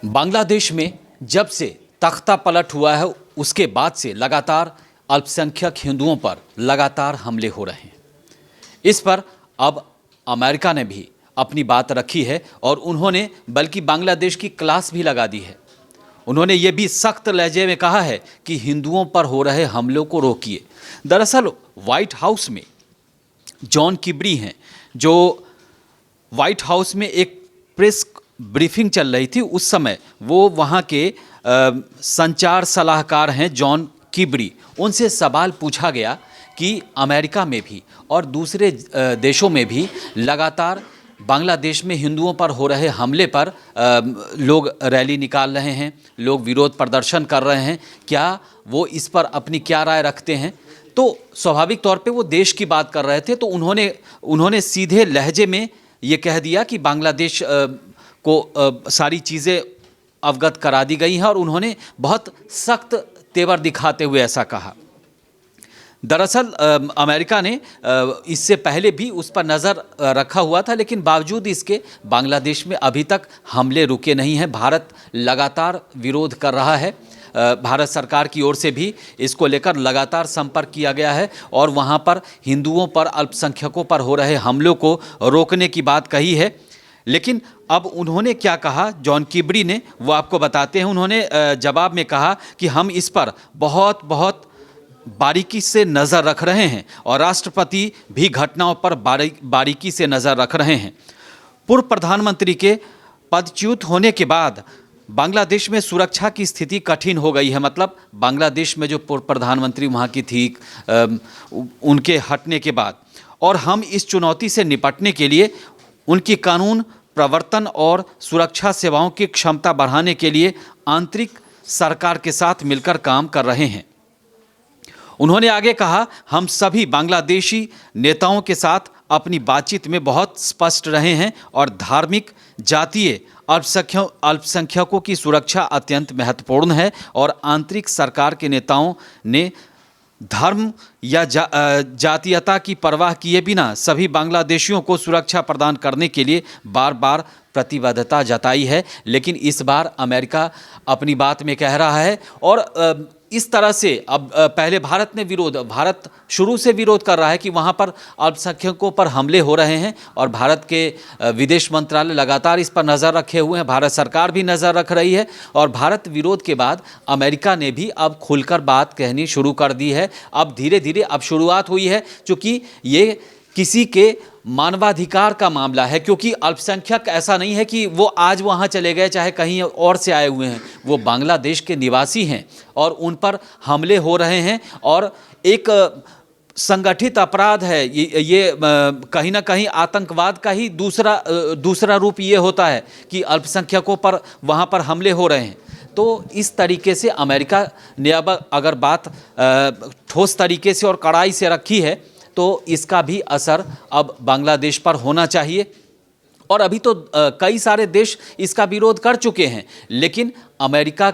बांग्लादेश में जब से तख्ता पलट हुआ है उसके बाद से लगातार अल्पसंख्यक हिंदुओं पर लगातार हमले हो रहे हैं। इस पर अब अमेरिका ने भी अपनी बात रखी है और उन्होंने बल्कि बांग्लादेश की क्लास भी लगा दी है। उन्होंने ये भी सख्त लहजे में कहा है कि हिंदुओं पर हो रहे हमलों को रोकिए। दरअसल व्हाइट हाउस में जॉन किबरी हैं, जो व्हाइट हाउस में एक प्रेस ब्रीफिंग चल रही थी, उस समय वो वहाँ के संचार सलाहकार हैं जॉन किबरी। उनसे सवाल पूछा गया कि अमेरिका में भी और दूसरे देशों में भी लगातार बांग्लादेश में हिंदुओं पर हो रहे हमले पर लोग रैली निकाल रहे हैं, लोग विरोध प्रदर्शन कर रहे हैं, क्या वो इस पर अपनी क्या राय रखते हैं। तो स्वाभाविक तौर पे वो देश की बात कर रहे थे, तो उन्होंने सीधे लहजे में ये कह दिया कि बांग्लादेश को सारी चीज़ें अवगत करा दी गई हैं और उन्होंने बहुत सख्त तेवर दिखाते हुए ऐसा कहा। दरअसल अमेरिका ने इससे पहले भी उस पर नज़र रखा हुआ था, लेकिन बावजूद इसके बांग्लादेश में अभी तक हमले रुके नहीं हैं। भारत लगातार विरोध कर रहा है। भारत सरकार की ओर से भी इसको लेकर लगातार संपर्क किया गया है और वहाँ पर हिंदुओं पर, अल्पसंख्यकों पर हो रहे हमलों को रोकने की बात कही है। लेकिन अब उन्होंने क्या कहा जॉन किबरी ने, वो आपको बताते हैं। उन्होंने जवाब में कहा कि हम इस पर बहुत बारीकी से नज़र रख रहे हैं और राष्ट्रपति भी घटनाओं पर बारीकी से नज़र रख रहे हैं। पूर्व प्रधानमंत्री के पदच्युत होने के बाद बांग्लादेश में सुरक्षा की स्थिति कठिन हो गई है। मतलब बांग्लादेश में जो पूर्व प्रधानमंत्री वहाँ की थी, उनके हटने के बाद, और हम इस चुनौती से निपटने के लिए उनकी कानून प्रवर्तन और सुरक्षा सेवाओं की क्षमता बढ़ाने के लिए आंतरिक सरकार के साथ मिलकर काम कर रहे हैं। उन्होंने आगे कहा, हम सभी बांग्लादेशी नेताओं के साथ अपनी बातचीत में बहुत स्पष्ट रहे हैं और धार्मिक, जातीय अल्पसंख्यकों की सुरक्षा अत्यंत महत्वपूर्ण है और आंतरिक सरकार के नेताओं ने धर्म या जातीयता की परवाह किए बिना सभी बांग्लादेशियों को सुरक्षा प्रदान करने के लिए बार बार प्रतिबद्धता जताई है। लेकिन इस बार अमेरिका अपनी बात में कह रहा है और इस तरह से अब पहले भारत शुरू से विरोध कर रहा है कि वहाँ पर अल्पसंख्यकों पर हमले हो रहे हैं और भारत के विदेश मंत्रालय लगातार इस पर नज़र रखे हुए हैं, भारत सरकार भी नज़र रख रही है। और भारत विरोध के बाद अमेरिका ने भी अब खुलकर बात कहनी शुरू कर दी है। अब धीरे धीरे अब शुरुआत हुई है, चूँकि ये किसी के मानवाधिकार का मामला है, क्योंकि अल्पसंख्यक ऐसा नहीं है कि वो आज वहाँ चले गए चाहे कहीं और से आए हुए हैं, वो बांग्लादेश के निवासी हैं और उन पर हमले हो रहे हैं। और एक संगठित अपराध है ये कहीं ना कहीं आतंकवाद का ही दूसरा रूप ये होता है कि अल्पसंख्यकों पर वहाँ पर हमले हो रहे हैं। तो इस तरीके से अमेरिका ने अब अगर बात ठोस तरीके से और कड़ाई से रखी है तो इसका भी असर अब बांग्लादेश पर होना चाहिए। और अभी तो कई सारे देश इसका विरोध कर चुके हैं, लेकिन अमेरिका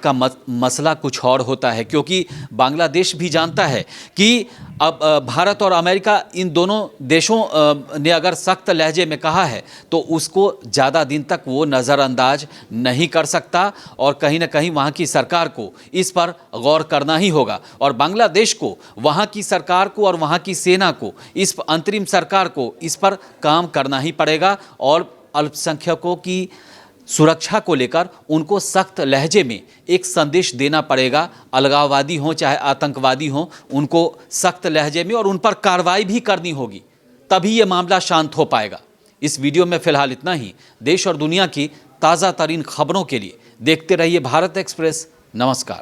का मसला कुछ और होता है, क्योंकि बांग्लादेश भी जानता है कि अब भारत और अमेरिका इन दोनों देशों ने अगर सख्त लहजे में कहा है तो उसको ज़्यादा दिन तक वो नज़रअंदाज नहीं कर सकता और कहीं ना कहीं वहाँ की सरकार को इस पर गौर करना ही होगा। और बांग्लादेश को, वहाँ की सरकार को और वहाँ की सेना को, इस अंतरिम सरकार को इस पर काम करना ही पड़ेगा और अल्पसंख्यकों की सुरक्षा को लेकर उनको सख्त लहजे में एक संदेश देना पड़ेगा। अलगाववादी हों चाहे आतंकवादी हों, उनको सख्त लहजे में और उन पर कार्रवाई भी करनी होगी, तभी ये मामला शांत हो पाएगा। इस वीडियो में फ़िलहाल इतना ही। देश और दुनिया की ताज़ा तरीन खबरों के लिए देखते रहिए भारत एक्सप्रेस। नमस्कार।